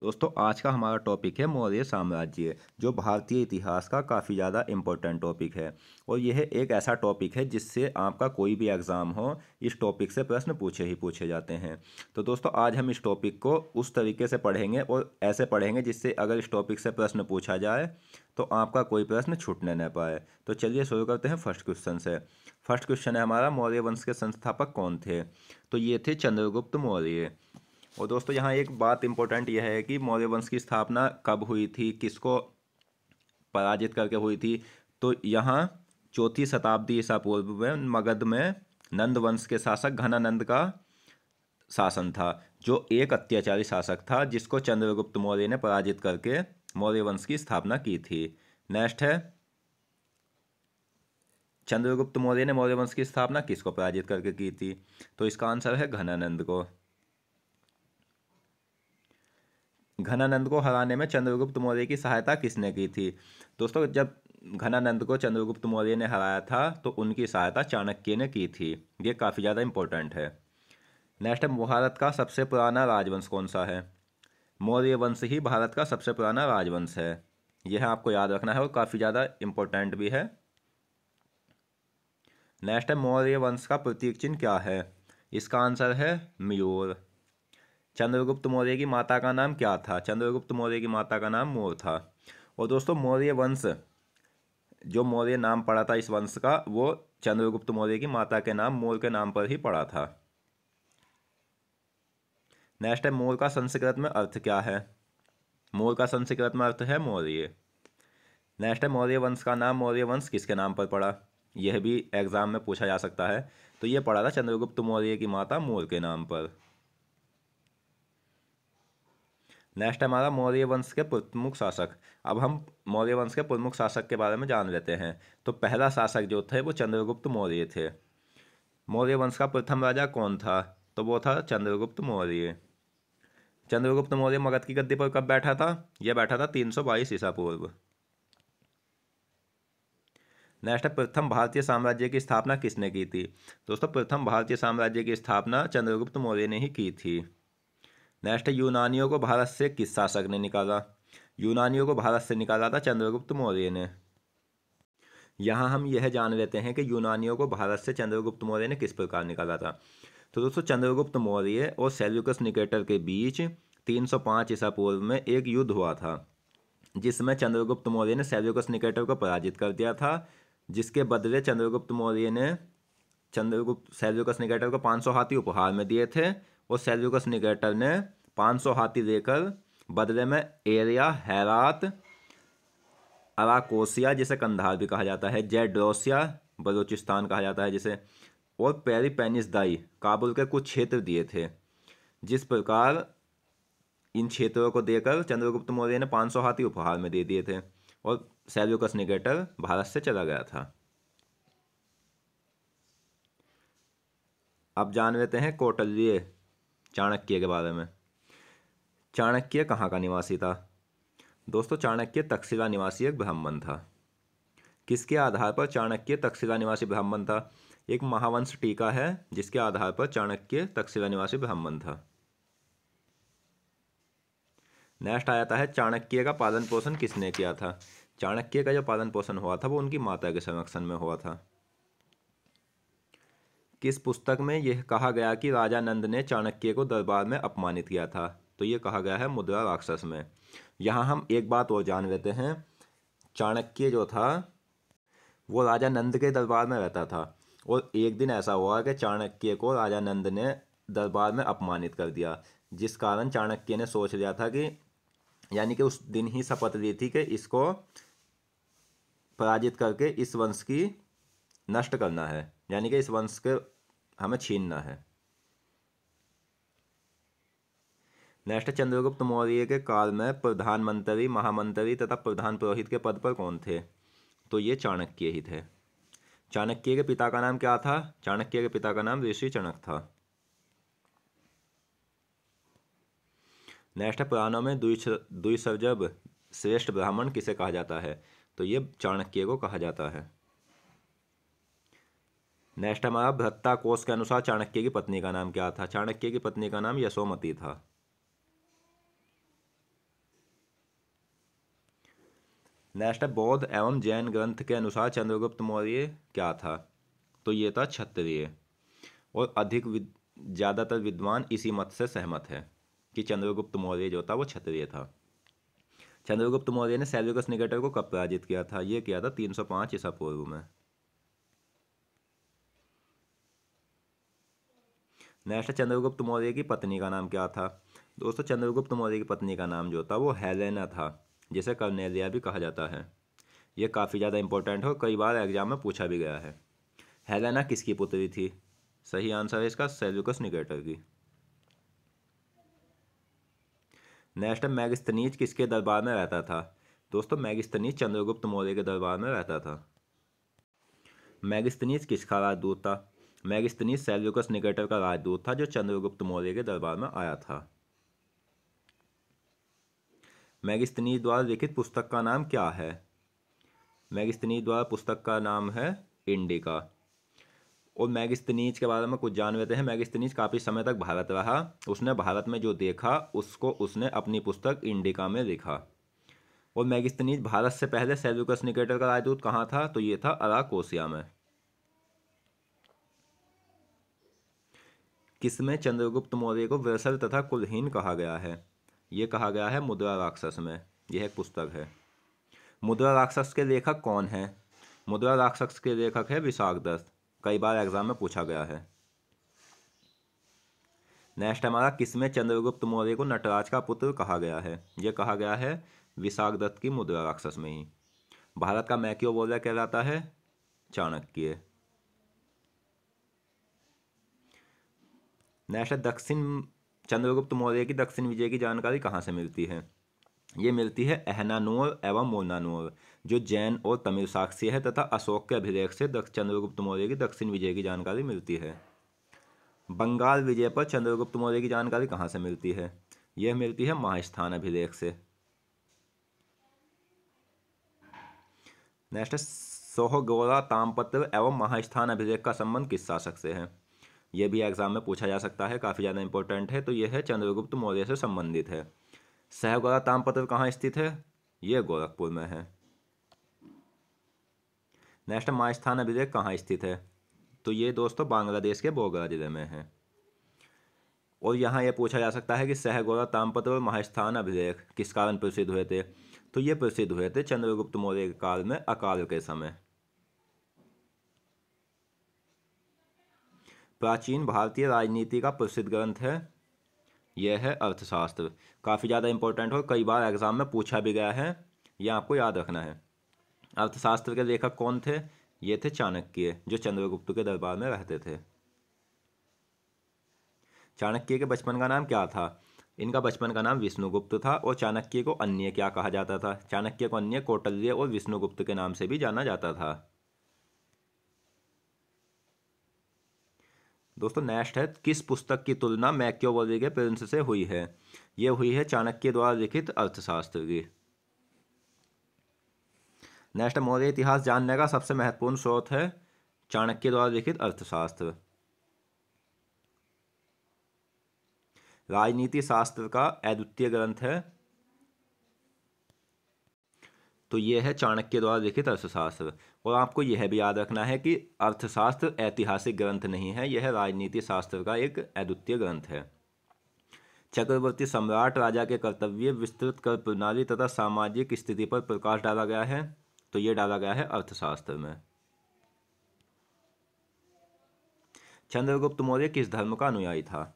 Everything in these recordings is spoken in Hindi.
दोस्तों आज का हमारा टॉपिक है मौर्य साम्राज्य, जो भारतीय इतिहास का काफ़ी ज़्यादा इम्पोर्टेंट टॉपिक है। और यह एक ऐसा टॉपिक है जिससे आपका कोई भी एग्ज़ाम हो, इस टॉपिक से प्रश्न पूछे ही पूछे जाते हैं। तो दोस्तों आज हम इस टॉपिक को उस तरीके से पढ़ेंगे और ऐसे पढ़ेंगे जिससे अगर इस टॉपिक से प्रश्न पूछा जाए तो आपका कोई प्रश्न छूटने न पाए। तो चलिए शुरू करते हैं फर्स्ट क्वेश्चन से। फर्स्ट क्वेश्चन है हमारा, मौर्य वंश के संस्थापक कौन थे? तो ये थे चंद्रगुप्त मौर्य। और दोस्तों यहाँ एक बात इम्पोर्टेंट यह है कि मौर्य वंश की स्थापना कब हुई थी, किसको पराजित करके हुई थी। तो यहाँ 4वीं शताब्दी ईसा पूर्व में मगध में नंद वंश के शासक घनानंद का शासन था, जो एक अत्याचारी शासक था जिसको चंद्रगुप्त मौर्य ने पराजित करके मौर्य वंश की स्थापना की थी। नेक्स्ट है, चंद्रगुप्त मौर्य ने मौर्य वंश की स्थापना किसको पराजित करके की थी? तो इसका आंसर है घनानंद को। घनानंद को हराने में चंद्रगुप्त मौर्य की सहायता किसने की थी? दोस्तों जब घनानंद को चंद्रगुप्त मौर्य ने हराया था तो उनकी सहायता चाणक्य ने की थी। ये काफ़ी ज़्यादा इंपॉर्टेंट है। नेक्स्ट है, भारत का सबसे पुराना राजवंश कौन सा है? मौर्य वंश ही भारत का सबसे पुराना राजवंश है। यह आपको याद रखना है और काफ़ी ज़्यादा इंपॉर्टेंट भी है। नेक्स्ट है, मौर्य वंश का प्रतीक चिन्ह क्या है? इसका आंसर है मयूर। चंद्रगुप्त मौर्य की माता का नाम क्या था? चंद्रगुप्त मौर्य की माता का नाम मोर था। और दोस्तों मौर्य वंश, जो मौर्य नाम पड़ा था इस वंश का, वो चंद्रगुप्त मौर्य की माता के नाम मोर के नाम पर ही पड़ा था। नेक्स्ट है, मोर का संस्कृत में अर्थ क्या है? मोर का संस्कृत में अर्थ है मौर्य। नेक्स्ट है, मौर्य वंश का नाम मौर्य वंश किसके नाम पर पड़ा? यह भी एग्जाम में पूछा जा सकता है। तो यह पड़ा था चंद्रगुप्त मौर्य की माता मोर के नाम पर। नेक्स्ट हमारा मौर्य वंश के प्रमुख शासक। अब हम मौर्य वंश के प्रमुख शासक के बारे में जान लेते हैं। तो पहला शासक जो थे वो चंद्रगुप्त मौर्य थे। मौर्य वंश का प्रथम राजा कौन था? तो वो था चंद्रगुप्त मौर्य। चंद्रगुप्त मौर्य मगध की गद्दी पर कब बैठा था? यह बैठा था 322 ईसा पूर्व। नेक्स्ट है, प्रथम भारतीय साम्राज्य की स्थापना किसने की थी? दोस्तों प्रथम भारतीय साम्राज्य की स्थापना चंद्रगुप्त मौर्य ने ही की थी। नेक्स्ट है, यूनानियों को भारत से किस शासक ने निकाला? यूनानियों को भारत से निकाला था चंद्रगुप्त मौर्य ने। यहाँ हम यह जान लेते हैं कि यूनानियों को भारत से चंद्रगुप्त मौर्य ने किस प्रकार निकाला था। तो दोस्तों चंद्रगुप्त मौर्य और सेल्यूकस निकेटर के बीच 305 ईसा पूर्व में एक युद्ध हुआ था, जिसमें चंद्रगुप्त मौर्य ने सेल्यूकस निकेटर को पराजित कर दिया था। जिसके बदले चंद्रगुप्त मौर्य ने चंद्रगुप्त सेल्यूकस निकेटर को 500 हाथी उपहार में दिए थे, और सेल्यूकस निकेटर ने 500 हाथी देकर बदले में एरिया, हेरात, अराकोसिया जिसे कंधार भी कहा जाता है, जैड्रोसिया बलूचिस्तान कहा जाता है जिसे, और पेरिपेनिसदाई काबुल के कुछ क्षेत्र दिए थे। जिस प्रकार इन क्षेत्रों को देकर चंद्रगुप्त मौर्य ने 500 हाथी उपहार में दे दिए थे और सेल्यूकस निकेटर भारत से चला गया था। अब जान लेते हैं कौटिल्य चाणक्य के बारे में। चाणक्य कहाँ का निवासी था? दोस्तों चाणक्य तक्षशिला निवासी एक ब्राह्मण था। किसके आधार पर चाणक्य तक्षशिला निवासी ब्राह्मण था? एक महावंश टीका है जिसके आधार पर चाणक्य तक्षशिला निवासी ब्राह्मण था। नेक्स्ट आ जाता है, चाणक्य का पालन पोषण किसने किया था? चाणक्य का जो पालन पोषण हुआ था वो उनकी माता के संरक्षण में हुआ था। किस पुस्तक में यह कहा गया कि राजा नंद ने चाणक्य को दरबार में अपमानित किया था? तो ये कहा गया है मुद्रा राक्षस में। यहाँ हम एक बात और जान लेते हैं, चाणक्य जो था वो राजा नंद के दरबार में रहता था, और एक दिन ऐसा हुआ कि चाणक्य को राजा नंद ने दरबार में अपमानित कर दिया, जिस कारण चाणक्य ने सोच लिया था कि, यानी कि उस दिन ही शपथ ली थी कि इसको पराजित करके इस वंश की नष्ट करना है, यानी कि इस वंश के हमें छीनना है। नेक्स्ट, चंद्रगुप्त मौर्य के काल में प्रधानमंत्री, महामंत्री तथा प्रधान पुरोहित के पद पर कौन थे? तो ये चाणक्य ही थे। चाणक्य के पिता का नाम क्या था? चाणक्य के पिता का नाम ऋषि चणक था। नेक्स्ट है, पुराणों में द्विसर्जब श्रेष्ठ ब्राह्मण किसे कहा जाता है? तो ये चाणक्य को कहा जाता है। नेक्स्ट हमारा, भ्रत्ता कोश के अनुसार चाणक्य की पत्नी का नाम क्या था? चाणक्य की पत्नी का नाम यशोमती था। नेक्स्ट है बौद्ध एवं जैन ग्रंथ के अनुसार चंद्रगुप्त मौर्य क्या था? तो ये था क्षत्रिय। और ज़्यादातर विद्वान इसी मत से सहमत है कि चंद्रगुप्त मौर्य जो था वो क्षत्रिय था। चंद्रगुप्त मौर्य ने सेल्यूकस निकेटर को कब पराजित किया था? ये किया था 305 ईसा पूर्व में। नेक्स्ट चंद्रगुप्त मौर्य की पत्नी का नाम क्या था? दोस्तों चंद्रगुप्त मौर्य की पत्नी का नाम जो था वो हेलेना था, जिसे कर्नेलिया भी कहा जाता है। ये काफ़ी ज़्यादा इंपॉर्टेंट है और कई बार एग्जाम में पूछा भी गया है। हेलेना किसकी पुत्री थी? सही आंसर है इसका सेल्यूकस निकेटर की। नेक्स्ट मैगस्थनीज किसके दरबार में रहता था? दोस्तों मैगस्थनीज चंद्रगुप्त मौर्य के दरबार में रहता था। मैगस्थनीज किसका राजदूत था? मैगस्थनीज सेल्यूकस निकेटर का राजदूत था जो चंद्रगुप्त मौर्य के दरबार में आया था। मैगस्थनीज द्वारा लिखित पुस्तक का नाम क्या है? मैगस्थनीज द्वारा पुस्तक का नाम है इंडिका। और मैगस्थनीज के बारे में कुछ जान लेते हैं। मैगस्थनीज काफ़ी समय तक भारत रहा। उसने भारत में जो देखा उसको उसने अपनी पुस्तक इंडिका में लिखा। और मैगस्थनीज भारत से पहले सेल्यूकस निकेटर का राजदूत कहाँ था? तो ये था अराकोसिया में। किसमें चंद्रगुप्त मौर्य को विरसल तथा कुलहीन कहा गया है? ये कहा गया है मुद्रा राक्षस में। यह एक पुस्तक है। मुद्रा राक्षस के लेखक कौन हैं? मुद्रा राक्षस के लेखक है विशाखदत्त। कई बार एग्जाम में पूछा गया है। नेक्स्ट हमारा किसमें चंद्रगुप्त मौर्य को नटराज का पुत्र कहा गया है? यह कहा गया है विशाखदत्त की मुद्रा राक्षस में ही। भारत का मैकियावेली कहलाता है चाणक्य। नेक्स्ट दक्षिण चंद्रगुप्त मौर्य की दक्षिण विजय की जानकारी कहाँ से मिलती है? ये मिलती है एहनानोर एवं मोनानोर, जो जैन और तमिल साक्ष्य है, तथा अशोक के अभिलेख से चंद्रगुप्त मौर्य की दक्षिण विजय की जानकारी मिलती है। बंगाल विजय पर चंद्रगुप्त मौर्य की जानकारी कहाँ से मिलती है? यह मिलती है महास्थान अभिलेख से। नेक्स्ट सोहगोरा ताम्रपत्र एवं महास्थान अभिलेख का संबंध किस शासक से है? यह भी एग्जाम में पूछा जा सकता है, काफ़ी ज़्यादा इंपॉर्टेंट है। तो यह है चंद्रगुप्त मौर्य से संबंधित है। सहगोरा ताम्रपत्र कहाँ स्थित है? यह गोरखपुर में है। नेक्स्ट महास्थान अभिलेख कहाँ स्थित है? तो ये दोस्तों बांग्लादेश के बोगरा जिले में है। और यहाँ यह पूछा जा सकता है कि सहगोरा ताम्रपत्र और महास्थान अभिलेख किस कारण प्रसिद्ध हुए थे? तो ये प्रसिद्ध हुए थे चंद्रगुप्त मौर्य के काल में, अकाल के समय। प्राचीन भारतीय राजनीति का प्रसिद्ध ग्रंथ है, यह है अर्थशास्त्र। काफ़ी ज़्यादा इंपॉर्टेंट और कई बार एग्जाम में पूछा भी गया है, यह आपको याद रखना है। अर्थशास्त्र के लेखक कौन थे? ये थे चाणक्य, जो चंद्रगुप्त के दरबार में रहते थे। चाणक्य के बचपन का नाम क्या था? इनका बचपन का नाम विष्णुगुप्त था। और चाणक्य को अन्य क्या कहा जाता था? चाणक्य को अन्य कौटिल्य और विष्णुगुप्त के नाम से भी जाना जाता था। दोस्तों नेक्स्ट है किस पुस्तक की तुलना मैकियावेली के प्रिंस से हुई है? यह हुई है चाणक्य द्वारा लिखित अर्थशास्त्र की। नेक्स्ट मौर्य इतिहास जानने का सबसे महत्वपूर्ण स्रोत है चाणक्य द्वारा लिखित अर्थशास्त्र। राजनीति शास्त्र का अद्वितीय ग्रंथ है, तो यह है चाणक्य द्वारा लिखित अर्थशास्त्र। और आपको यह भी याद रखना है कि अर्थशास्त्र ऐतिहासिक ग्रंथ नहीं है, यह राजनीति शास्त्र का एक अद्वितीय ग्रंथ है। चक्रवर्ती सम्राट राजा के कर्तव्य, विस्तृत कर प्रणाली तथा सामाजिक स्थिति पर प्रकाश डाला गया है, तो यह डाला गया है अर्थशास्त्र में। चंद्रगुप्त मौर्य किस धर्म का अनुयायी था?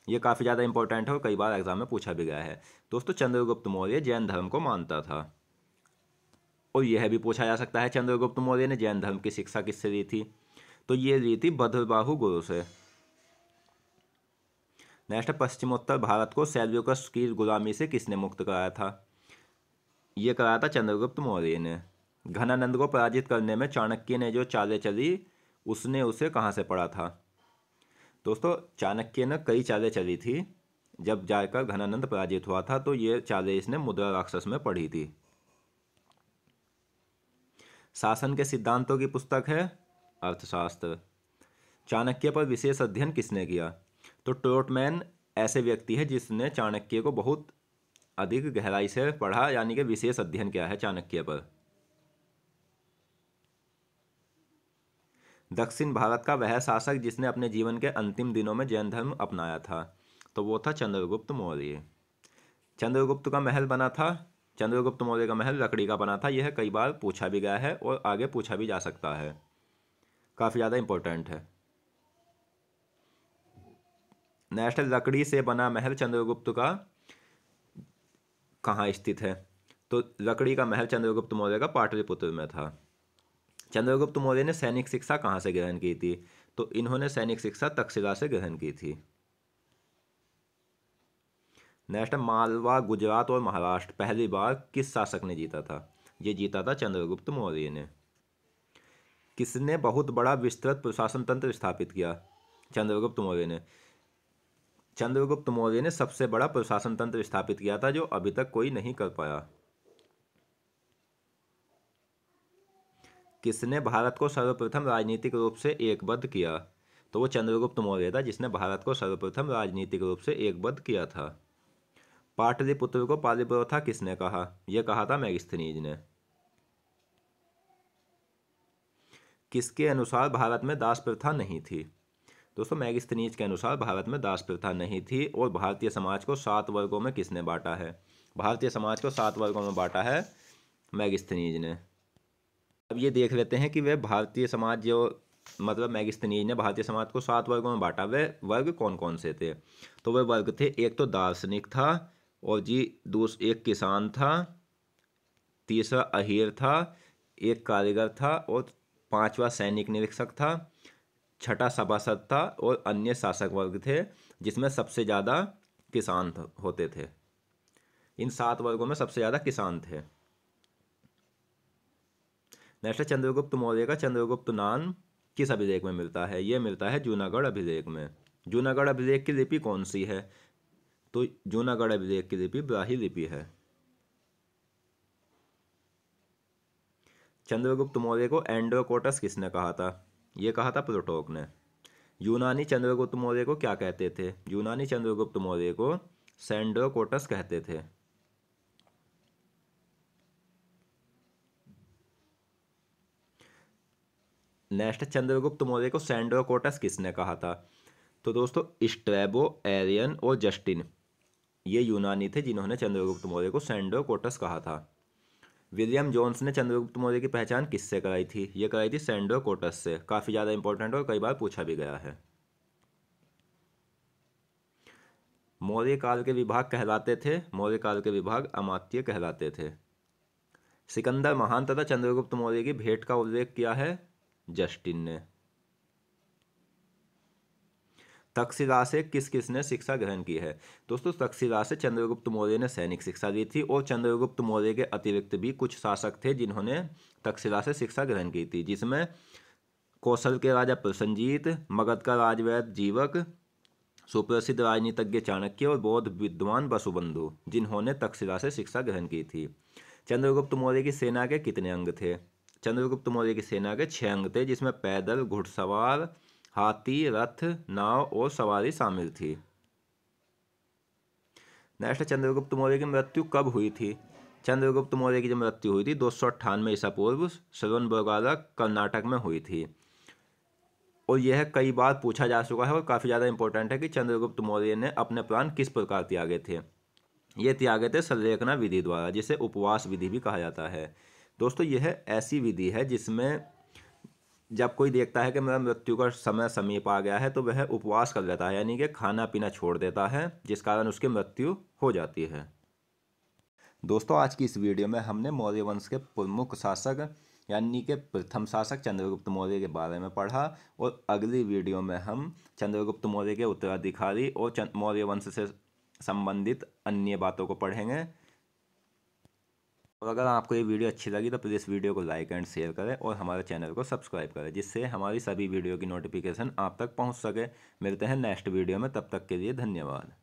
यह काफ़ी ज़्यादा इंपॉर्टेंट है और कई बार एग्जाम में पूछा भी गया है। दोस्तों चंद्रगुप्त मौर्य जैन धर्म को मानता था। और यह भी पूछा जा सकता है चंद्रगुप्त मौर्य ने जैन धर्म की शिक्षा किससे ली थी? तो ये ली थी भद्रबाहु गुरु से। नेक्स्ट पश्चिमोत्तर भारत को सेल्यूकस की गुलामी से किसने मुक्त कराया था? ये कराया था चंद्रगुप्त मौर्य ने। घनानंद को पराजित करने में चाणक्य ने जो चालें चली उसने उसे कहाँ से पढ़ा था? दोस्तों चाणक्य ने कई चालें चली थी, जब जाकर घनानंद पराजित हुआ था तो ये चालें इसने मुद्रा राक्षस में पढ़ी थी। शासन के सिद्धांतों की पुस्तक है अर्थशास्त्र। चाणक्य पर विशेष अध्ययन किसने किया? तो ट्रोटमैन ऐसे व्यक्ति है जिसने चाणक्य को बहुत अधिक गहराई से पढ़ा, यानी कि विशेष अध्ययन किया है चाणक्य पर। दक्षिण भारत का वह शासक जिसने अपने जीवन के अंतिम दिनों में जैन धर्म अपनाया था, तो वो था चंद्रगुप्त मौर्य। चंद्रगुप्त का महल बना था, चंद्रगुप्त मौर्य का महल लकड़ी का बना था। यह कई बार पूछा भी गया है और आगे पूछा भी जा सकता है, काफ़ी ज़्यादा इंपॉर्टेंट है। नेक्स्ट, लकड़ी से बना महल चंद्रगुप्त का कहाँ स्थित है? तो लकड़ी का महल चंद्रगुप्त मौर्य का पाटलिपुत्र में था। चंद्रगुप्त मौर्य ने सैनिक शिक्षा कहाँ से ग्रहण की थी? तो इन्होंने सैनिक शिक्षा तक्षशिला से ग्रहण की थी। नेक्स्ट, मालवा, गुजरात और महाराष्ट्र पहली बार किस शासक ने जीता था? ये जीता था चंद्रगुप्त मौर्य ने। किसने बहुत बड़ा विस्तृत प्रशासन तंत्र स्थापित किया? चंद्रगुप्त मौर्य ने। चंद्रगुप्त मौर्य ने सबसे बड़ा प्रशासन तंत्र स्थापित किया था, जो अभी तक कोई नहीं कर पाया। किसने भारत को सर्वप्रथम राजनीतिक रूप से एकबद्ध किया? तो वो चंद्रगुप्त मौर्य था जिसने भारत को सर्वप्रथम राजनीतिक रूप से एकबद्ध किया था। पाटलिपुत्र को पालिप्रथा किसने कहा? यह कहा था मेगास्थनीज ने। किसके अनुसार भारत में दास प्रथा नहीं थी? दोस्तों, मेगास्थनीज के अनुसार भारत में दास प्रथा नहीं थी। और भारतीय समाज को 7 वर्गों में किसने बांटा है? भारतीय समाज को 7 वर्गों में बांटा है मेगास्थनीज ने। अब ये देख लेते हैं कि वह भारतीय समाज जो मतलब मेगास्थनीज ने भारतीय समाज को 7 वर्गों में बांटा, वह वर्ग कौन कौन से थे? तो वह वर्ग थे, एक तो दार्शनिक था, और जी एक किसान था, तीसरा अहीर था, एक कारीगर था, और 5वां सैनिक निरीक्षक था, छठा सभासद था, और अन्य शासक वर्ग थे जिसमें सबसे ज़्यादा किसान होते थे। इन 7 वर्गों में सबसे ज़्यादा किसान थे। नेक्स्ट, चंद्रगुप्त मौर्य का चंद्रगुप्त नाम किस अभिलेख में मिलता है? यह मिलता है जूनागढ़ अभिलेख में। जूनागढ़ अभिलेख की लिपि कौन सी है? तो जूनागढ़ अभिलेख की लिपि ब्राह्मी लिपि है। चंद्रगुप्त मौर्य को एंड्रोकोटस किसने कहा था? यह कहा था प्लूटोक ने। यूनानी चंद्रगुप्त मौर्य को क्या कहते थे? यूनानी चंद्रगुप्त मौर्य को सैंड्रोकोटस कहते थे। नेक्स्ट, चंद्रगुप्त मौर्य को सैंड्रोकोटस किसने कहा था? तो दोस्तों, स्ट्रैबो, एरियन और जस्टिन ये यूनानी थे जिन्होंने चंद्रगुप्त मौर्य को सैंड्रोकोटस कहा था। विलियम जोन्स ने चंद्रगुप्त मौर्य की पहचान किससे कराई थी? ये कराई थी सैंड्रोकोटस से। काफ़ी ज़्यादा इंपॉर्टेंट और कई बार पूछा भी गया है। मौर्य काल के विभाग कहलाते थे, मौर्य काल के विभाग अमात्य कहलाते थे। सिकंदर महान तथा चंद्रगुप्त मौर्य की भेंट का उल्लेख किया है जस्टिन ने। तक्षशिला से किस किसने शिक्षा ग्रहण की है? दोस्तों, तक्षशिला से चंद्रगुप्त मौर्य ने सैनिक शिक्षा ली थी, और चंद्रगुप्त मौर्य के अतिरिक्त भी कुछ शासक थे जिन्होंने तक्षशिला से शिक्षा ग्रहण की थी, जिसमें कौशल के राजा प्रसन्नजीत, मगध का राजवैद्य जीवक, सुप्रसिद्ध राजनीतिज्ञ चाणक्य और बौद्ध विद्वान वसुबंधु, जिन्होंने तक्षशिला से शिक्षा ग्रहण की थी। चंद्रगुप्त मौर्य की सेना के कितने अंग थे? चंद्रगुप्त मौर्य की सेना के 6 अंग थे, जिसमें पैदल, घुड़सवार, हाथी, रथ, नाव और सवारी शामिल थी। नेक्स्ट, चंद्रगुप्त मौर्य की मृत्यु कब हुई थी? चंद्रगुप्त मौर्य की जो मृत्यु हुई थी 298 ईसा पूर्व श्रवणबेळगोला कर्नाटक में हुई थी। और यह कई बार पूछा जा चुका है और काफ़ी ज़्यादा इंपॉर्टेंट है कि चंद्रगुप्त मौर्य ने अपने प्राण किस प्रकार त्यागे थे। ये त्यागे थे संलेखना विधि द्वारा, जिसे उपवास विधि भी कहा जाता है। दोस्तों, यह ऐसी विधि है जिसमें जब कोई देखता है कि मेरा मृत्यु का समय समीप आ गया है, तो वह उपवास कर लेता है, यानी कि खाना पीना छोड़ देता है, जिस कारण उसकी मृत्यु हो जाती है। दोस्तों, आज की इस वीडियो में हमने मौर्य वंश के प्रमुख शासक यानी कि प्रथम शासक चंद्रगुप्त मौर्य के बारे में पढ़ा, और अगली वीडियो में हम चंद्रगुप्त मौर्य के उत्तराधिकारी और मौर्य वंश से संबंधित अन्य बातों को पढ़ेंगे। और अगर आपको ये वीडियो अच्छी लगी तो प्लीज़ वीडियो को लाइक एंड शेयर करें और हमारे चैनल को सब्सक्राइब करें, जिससे हमारी सभी वीडियो की नोटिफिकेशन आप तक पहुंच सके। मिलते हैं नेक्स्ट वीडियो में, तब तक के लिए धन्यवाद।